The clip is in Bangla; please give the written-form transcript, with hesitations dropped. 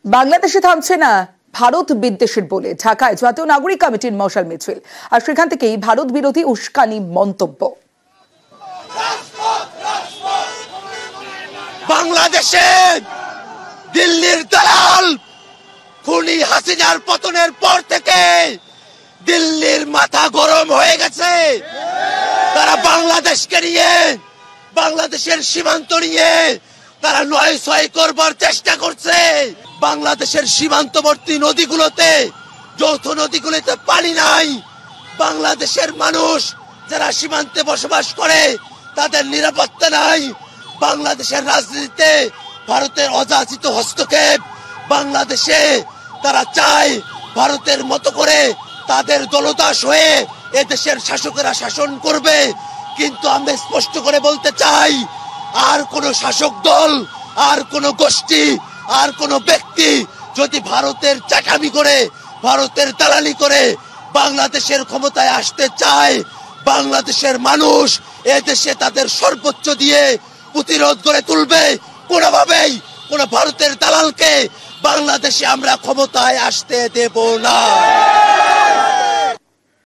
বাংলাদেশে থামছে না ভারত বিদ্বেষের বলে ঢাকায় জাতীয় নাগরিক কমিটির মশাল মিছিল, আর সেখান থেকেই ভারত বিরোধী উস্কানি মন্তব্য। বাংলাদেশে দিল্লির দালাল খুনি হাসিনার পতনের পর থেকে দিল্লির মাথা গরম হয়ে গেছে। তারা বাংলাদেশকে নিয়ে, বাংলাদেশের সীমান্ত নিয়ে তারা নয় ছয় করবার চেষ্টা করছে। বাংলাদেশের সীমান্তবর্তী নদীগুলোতে, যৌথ নদীগুলোতে পানি নাই। বাংলাদেশের মানুষ যারা সীমান্তে বসবাস করে তাদের নিরাপত্তা নাই। বাংলাদেশের রাজনীতিতে ভারতের অযাচিত হস্তক্ষেপ। বাংলাদেশে তারা চায় ভারতের মতো করে তাদের দলদাস হয়ে এদেশের শাসকেরা শাসন করবে। কিন্তু আমরা স্পষ্ট করে বলতে চাই, আর কোন শাসক দল, আর কোন গোষ্ঠী, আর কোন ব্যক্তি যদি ভারতের চাটামি করে, ভারতের দালালি করে বাংলাদেশের ক্ষমতায় আসতে চায়, বাংলাদেশের মানুষ এদেশে তাদের সর্বোচ্চ দিয়ে প্রতিরোধ করে তুলবে। কোনোভাবেই কোন ভারতের দালালকে বাংলাদেশে আমরা ক্ষমতায় আসতে দেব না।